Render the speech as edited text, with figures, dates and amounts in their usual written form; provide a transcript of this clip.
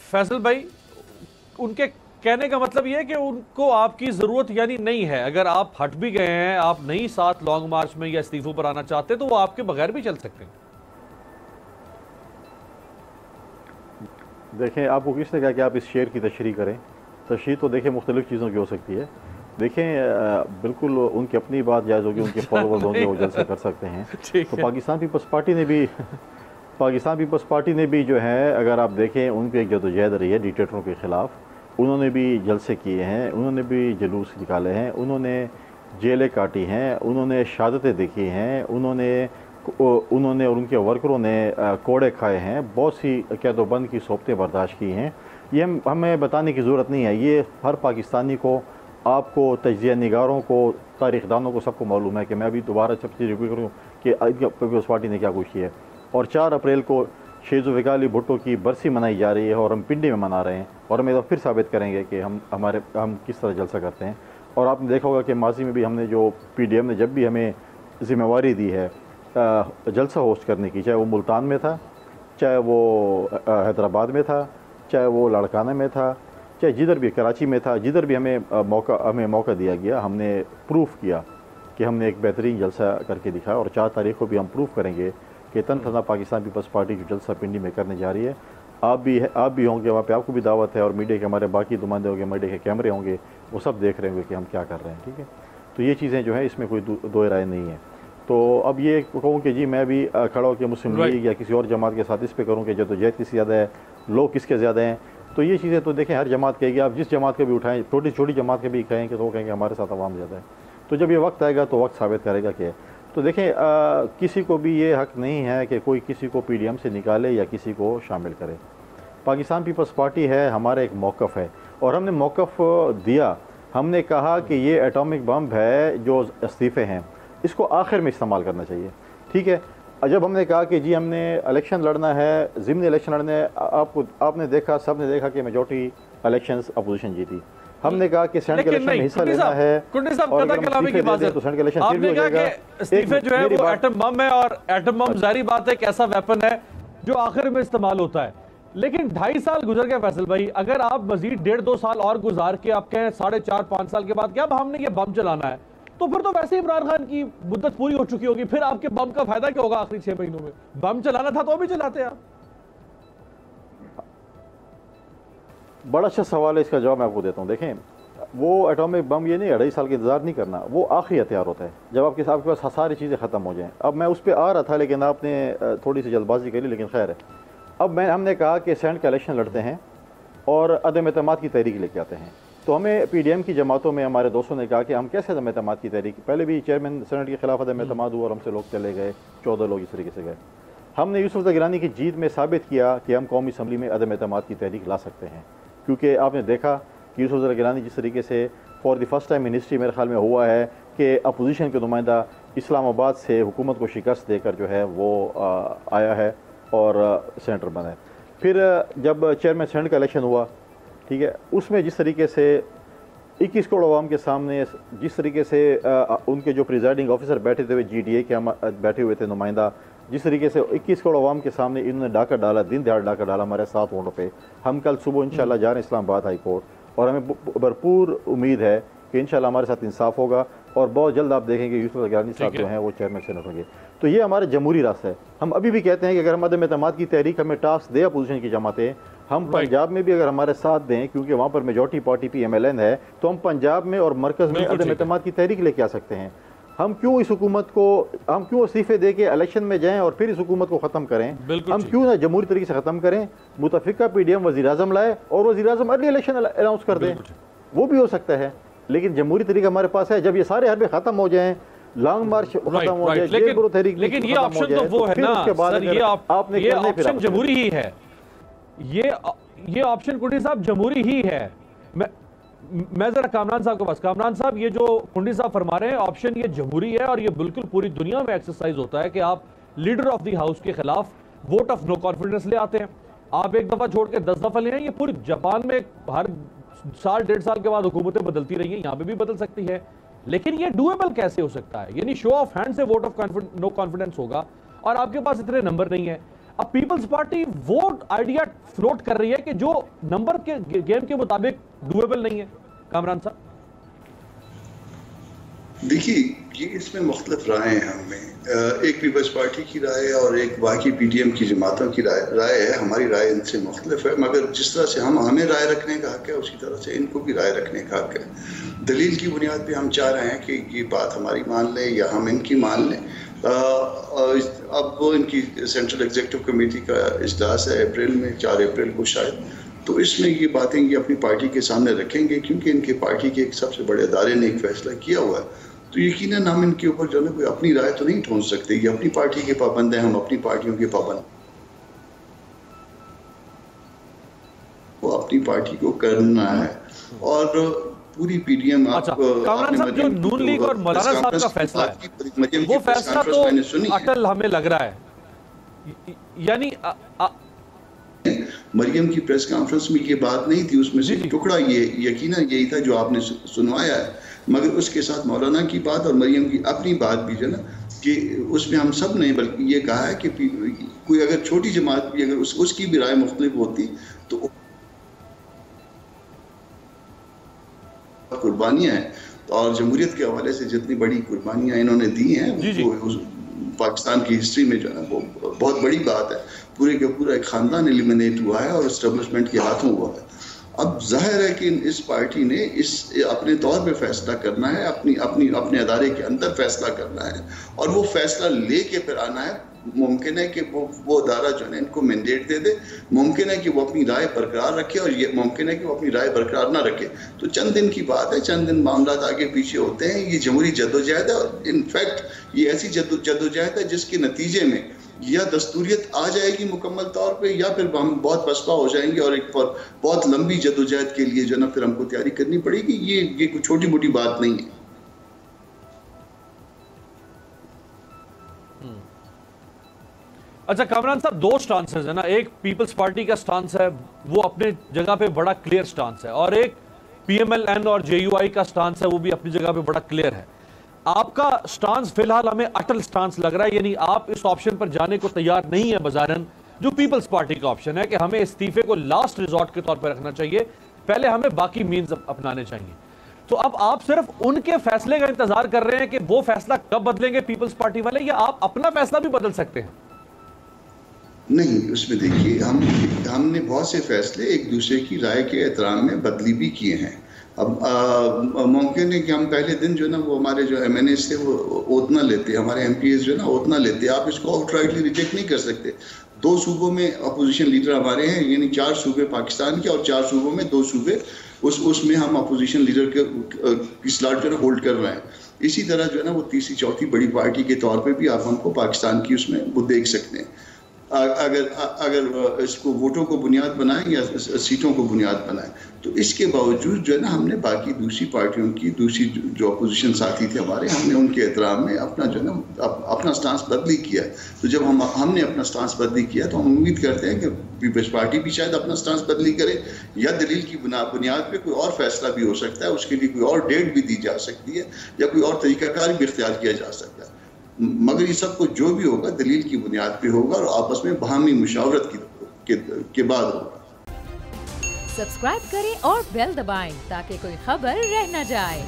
फैसल भाई, उनके कहने का मतलब ये है कि उनको आपकी ज़रूरत यानी नहीं है, अगर आप हट भी गए हैं, आप नहीं साथ लॉन्ग मार्च में या इस्तीफों पर आना चाहते तो वो आपके बगैर भी चल सकते हैं। देखें, आपको किसने कहा कि आप इस शेर की तशरीह करें? तशरीह तो देखें मुख्तलिफ़ चीज़ों की हो सकती है। देखें, बिल्कुल उनकी अपनी बात जायज़ होगी, उनके फॉलोवर्स होंगे, वो जलसे कर सकते हैं। तो पाकिस्तान पीपल्स पार्टी ने भी पाकिस्तान पीपल्स पार्टी ने भी जो है, अगर आप देखें, उनकी एक जदोजहद रही है डिक्टेटरों के ख़िलाफ़। उन्होंने भी जलसे किए हैं, उन्होंने भी जुलूस निकाले हैं, उन्होंने जेलें काटी हैं, उन्होंने शहादतें देखी हैं, उन्होंने और उनके वर्करों ने कोड़े खाए हैं, बहुत सी कैदोबंद की सोबतें बर्दाश्त की हैं। ये हमें बताने की ज़रूरत नहीं है, ये हर पाकिस्तानी को, आपको, तजिया निगारों को, तारीख़ दानों को, सबको मालूम है कि मैं अभी दोबारा सब चीज़ रिपीट करूँ कि पीपल्स पार्टी ने क्या कुछ किया है। और 4 अप्रैल को शेख ज़ुल्फ़िकार अली भुट्टो की बरसी मनाई जा रही है और हम पिंडी में मना रहे हैं, और हम तो फिर साबित करेंगे कि हम किस तरह जलसा करते हैं। और आपने देखा होगा कि माजी में भी हमने जो PDM ने जब भी हमें ज़िम्मेवारी दी है जलसा होस्ट करने की, चाहे वो मुल्तान में था, चाहे वो हैदराबाद में था, चाहे वो लाड़काना में था, चाहे जिधर भी, कराची में था, जिधर भी हमें मौका दिया गया, हमने प्रूफ किया कि हमने एक बेहतरीन जलसा करके दिखाया। और 4 तारीख को भी हम प्रूफ करेंगे कि तनतना पाकिस्तान पीपल्स पार्टी जो जलसा पिंडी में करने जा रही है। आप भी होंगे वहाँ पे, आपको भी दावत है, और मीडिया के हमारे बाकी नुमाइंदे होंगे, मीडिया के कैमरे होंगे, वो सब देख रहे होंगे कि हम क्या कर रहे हैं। ठीक है, तो ये चीज़ें जो हैं, इसमें कोई दो राय नहीं है। तो अब ये कहूँ कि जी मैं भी खड़ा हो कि मुस्लिम लीग या किसी और जमात के साथ इस पे करूँ कि जदोजहद किसकी ज़्यादा है, लोग किसके ज़्यादा हैं, तो ये चीज़ें तो देखें हर जमात कहेगी, आप जिस जमात के भी उठाएं, छोटी जमात के भी कहेंगे तो वो कहेंगे हमारे साथ अवाम ज़्यादा है। तो जब ये वक्त आएगा तो वक्त साबित करेगा कि तो देखें, किसी को भी ये हक़ नहीं है कि कोई किसी को PDM से निकाले या किसी को शामिल करे। पाकिस्तान पीपल्स पार्टी है, हमारा एक मौक़िफ़ है, और हमने मौक़िफ़ दिया। हमने कहा कि ये एटॉमिक बम है, जो इस्तीफ़े हैं इसको आखिर में इस्तेमाल करना चाहिए। ठीक है, जब हमने कहा कि जी हमने इलेक्शन लड़ना है, ज़िमनी इलेक्शन लड़ने हैं, आपने देखा, सब ने देखा कि मेजॉरिटी इलेक्शंस अपोजिशन जीती। हमने कहा कि सेनेट के इलेक्शन में हिस्सा लेना है, और कलामी की बात है, तो सेनेट के इलेक्शन आपने कहा कि इस्तीफे जो है वो एटम बम है, और एटम बम जारी बात है एक ऐसा वेपन है जो आखिर में इस्तेमाल होता है। लेकिन 2.5 साल गुजर गए फैसल भाई, अगर आप मजीद 1.5-2 साल और गुजार के आप कहें 4.5-5 साल के बाद क्या अब हमने ये बम चलाना है, तो फिर तो वैसे इमरान खान की मुद्दत पूरी हो चुकी होगी, फिर आपके बम का फायदा क्या होगा आखिरी 6 महीनों में? बम चलाना था तो भी चलाते आप। बड़ा अच्छा सवाल है, इसका जवाब मैं आपको देता हूँ। देखें, वो एटॉमिक बम ये नहीं, 2.5 साल का इंतजार नहीं करना, वो आखिरी हथियार होता है जब आपके पास सारी चीज़ें ख़त्म हो जाएं। अब मैं उस पर आ रहा था, लेकिन आपने थोड़ी सी जल्दबाजी करी, लेकिन खैर है। अब हमने कहा कि सेनेट का इलेक्शन लड़ते हैं और अदम एतमाद की तहरीक लेके आते हैं। तो हमें PDM की जमातों में हमारे दोस्तों ने कहा कि हम कैसे अदम एतमाद की तहरीक, पहले भी चेयरमैन सेनेट के खिलाफ अदम एतमाद हुआ और हमसे लोग चले गए, 14 लोग इस तरीके से गए। हमने यूसुफ गिलानी की जीत में साबित किया कि हम कौमी असम्बली में अदम एतमाद की तहरीक ला सकते हैं, क्योंकि आपने देखा कि यूसुफ गिलानी जिस तरीके से for the first time in history मेरे ख्याल में हुआ है कि अपोजिशन के नुमाइंदा इस्लामाबाद से हुकूमत को शिकस्त देकर जो है वो आया है और सेनेटर बना है। फिर जब चेयरमैन सेनेट का इलेक्शन हुआ, ठीक है, उसमें जिस तरीके से 21 करोड़ अवाम के सामने, जिस तरीके से उनके जो प्रिजाइडिंग ऑफिसर बैठे थे, GDA के हम बैठे हुए थे नुमाइंदा, जिस तरीके से 21 करोड़ अवाम के सामने इन्होंने डाका डाला, दिन दहाड़ डाका डाला हमारे 7 वोटों पे। हम कल सुबह इंशाल्लाह जा रहे हैं इस्लामाबाद हाई कोर्ट, और हमें भरपूर उम्मीद है कि इंशाल्लाह हमारे साथ इंसाफ होगा, और बहुत जल्द आप देखेंगे यूसुफ गिलानी साहब जो हैं वो चेयरमैन सेनेट होंगे। तो ये हमारा जमहूरी रास्ता है। हम अभी भी कहते हैं कि अगर हम अदम एतमाद की तहरीक हमें टास्क दे अपोजिशन की जमातें, हम पंजाब में भी अगर हमारे साथ दें, क्योंकि वहाँ पर मेजॉरिटी पार्टी PMLN है, तो हम पंजाब में और मरकज़ में अदम एतमाद की तहरीक लेके आ सकते हैं। हम क्यों इस हुकूमत को, हम क्यों इस्तीफे दे के इलेक्शन में जाएं और फिर इस हुकूमत को ख़त्म करें? हम क्यों ना जमहूरी तरीके से ख़त्म करें? मुतफ़िका PDM वज़ीर-ए-आज़म लाए और वज़ीर-ए-आज़म अर्ली इलेक्शन अनाउंस कर दें, वो भी हो सकता है। लेकिन जमहूरी तरीका हमारे पास है, जब ये सारे हरबे ख़त्म हो जाएं, लॉन्ग मार्च खत्म हो जाए, लेकिन ये ऑप्शन तो वो है ना सर, ये ऑप्शन जमहूरी ही है, ये ऑप्शन कुंडी साहब जमहूरी ही है। मैं जरा कामरान साहब के पास, कामरान साहब ये जो कुंडी साहब फरमा रहे हैं ऑप्शन ये जमहूरी है, और ये बिल्कुल पूरी दुनिया में एक्सरसाइज होता है कि आप लीडर ऑफ द हाउस के खिलाफ वोट ऑफ नो कॉन्फिडेंस ले आते हैं। आप एक दफा छोड़ के 10 दफा ले आए। ये पूरी जापान में हर साल 1.5 साल के बाद हुकूमतें बदलती रही हैं, यहाँ पे भी बदल सकती है, लेकिन ये डूएबल कैसे हो सकता है? यानी शो ऑफ हैंड से वोट ऑफ नो कॉन्फिडेंस होगा और आपके पास इतने नंबर नहीं है। اب پیپلز پارٹی وہ آئیڈیا فلوٹ کر رہی ہے کہ جو نمبر کے گیم کے مطابق ڈویبل نہیں ہے. کامران صاحب دیکھیے یہ اس میں مختلف رائے ہیں ہمیں. ایک پیپلز پارٹی کی رائے اور ایک باقی پی ڈی ایم کی جماعتوں کی رائے ہے. ہماری رائے ان سے مختلف ہے، مگر جس طرح سے ہمیں رائے رکھنے کا حق ہے اسی طرح سے ان کو بھی رائے رکھنے کا حق ہے. دلیل کی بنیاد پہ ہم چاہ رہے ہیں کہ یہ بات ہماری مان لیں یا ہم ان کی مان لیں. اب وہ ان کی سینٹرل ایگزیکٹو کمیٹی کا اجلاس ہے اپریل میں، 4 اپریل کو شاید، تو اس میں یہ باتیں یہ اپنی پارٹی کے سامنے رکھیں گے کیونکہ ان کے پارٹی کے ایک سب سے بڑے ادارے نے ایک فیصلہ کیا ہوا ہے. تو یقیناً ہم ان کے اوپر جو ہے کوئی اپنی رائے تو نہیں ٹھونس سکتے. یہ اپنی پارٹی کے پابند ہیں، ہم اپنی پارٹیوں کے پابند. وہ اپنی پارٹی کو کرنا ہے. اور پوری پی ڈی ایم کامران صاحب جو نون لیگ اور مولانا صاحب کا فیصلہ ہے وہ فیصلہ تو اٹل ہمیں لگ رہا ہے. یعنی مریم کی پریس کانفرنس میں یہ بات نہیں تھی، اس میں سے ٹکڑا یہ یقیناً یہی تھا جو آپ نے سنوایا ہے، مگر اس کے ساتھ مولانا کی بات اور مریم کی اپنی بات بھی جو نا کہ اس میں ہم سب نے بلکہ یہ کہا ہے کہ کوئی اگر چھوٹی جماعت بھی اگر اس کی بھی رائے مختلف ہوتی تو قربانیاں ہیں. اور جمہوریت کے حوالے سے جتنی بڑی قربانیاں انہوں نے دی ہیں وہ پاکستان کی ہسٹری میں جو ہے وہ بہت بڑی بات ہے. پورے کا پورا ایک خاندان ایلیمنیٹ ہوا ہے اور اسٹیبلشمنٹ کے ہاتھوں ہوا ہے. اب ظاہر ہے کہ اس پارٹی نے اس اپنے طور پہ فیصلہ کرنا ہے، اپنے ادارے کے اندر فیصلہ کرنا ہے اور وہ فیصلہ لے کے پھر آنا ہے. ممکن ہے کہ وہ ادارہ جو ہے ان کو مینڈیٹ دے دے، ممکن ہے کہ وہ اپنی رائے برقرار رکھے اور یہ ممکن ہے کہ وہ اپنی رائے برقرار نہ رکھے. تو چند دن کی بات ہے، چند دن معاملات آگے پیچھے ہوتے ہیں. یہ جمہوری جدوجہد ہے اور انفیکٹ یہ ایسی جدوجہد ہے جس کے نتیجے میں یا دستوریت آ جائے گی مکمل طور پہ یا پھر ہم بہت پسپا ہو جائیں گے اور ایک بہت لمبی جدوجہد کے لیے جو نا پھر ہم کو تیاری کرنی پڑے گی. یہ کوئی چھوٹی موٹی بات نہیں ہے. اچھا کامران صاحب، 2 سٹانسز ہیں نا. ایک پیپلز پارٹی کا سٹانس ہے، وہ اپنے جگہ پہ بڑا کلیئر سٹانس ہے، اور ایک پی ایم ایل این اور جے یو آئی کا سٹانس ہے، وہ بھی اپنی جگہ پہ بڑا کلیئر ہے. آپ کا سٹانس فی الحال ہمیں اٹل سٹانس لگ رہا ہے، یعنی آپ اس آپشن پر جانے کو تیار نہیں ہے بظاہراً جو پیپلز پارٹی کا آپشن ہے کہ ہمیں استعفے کو لاسٹ ریزورٹ کے طور پر رکھنا چاہیے، پہلے ہمیں باقی مینز اپنانے چاہیے. تو اب آپ صرف ان کے فیصلے کا انتظار کر رہے ہیں کہ وہ فیصلہ کب بدلیں گے پیپلز پارٹی والے، یا آپ اپنا فیصلہ بھی بدل سکتے ہیں؟ نہیں، اس میں دیکھیے ہم نے بہت سے فیصلے ایک دوسرے کی رائے کے احترام میں بدلی بھی کیے ہیں. اب ممکن ہے کہ ہم پہلے دن جو ہے نا وہ ہمارے جو ایم این ایز تھے وہ اوتنا لیتے، ہمارے ایم پی ایز جو ہے نا اوتنا لیتے. آپ اس کو آؤٹ رائٹلی ریجیکٹ نہیں کر سکتے. 2 صوبوں میں اپوزیشن لیڈر ہمارے ہیں، یعنی 4 صوبے پاکستان کے اور 4 صوبوں میں 2 صوبے اس میں ہم اپوزیشن لیڈر کی سلاٹ جو ہے نا ہولڈ کر رہے ہیں. اسی طرح جو ہے نا وہ تیسری چوتھی بڑی پارٹی کے طور پہ بھی آپ ہم کو پاکستان کی اس میں وہ دیکھ سکتے ہیں. اگر اس کو ووٹوں کو بنیاد بنائیں یا سیٹوں کو بنیاد بنائیں. تو اس کے باوجود جو ہے نا ہم نے باقی دوسری پارٹیوں کی دوسری جو اپوزیشن ساتھی تھے ہمارے، ہم نے ان کے احترام میں اپنا جو ہے نا اپنا سٹانس بدلی کیا. تو جب ہم نے اپنا سٹانس بدلی کیا تو ہم امید کرتے ہیں کہ پیپلز پارٹی بھی شاید اپنا سٹانس بدلی کرے، یا دلیل کی بنیاد پہ کوئی اور فیصلہ بھی ہو سکتا ہے، اس کے لیے کوئی اور ڈیٹ بھی دی جا سکتی ہے یا کوئی اور طریقہ کار بھی اختیار کیا جا سکتا ہے. مگر یہ سب کچھ جو بھی ہوگا دلیل کی بنیاد پہ ہوگا اور آپس میں باہمی مشاورت کے بعد ہوگا. سبسکرائب کریں اور بیل دبائیں تاکہ کوئی خبر رہ نہ جائے.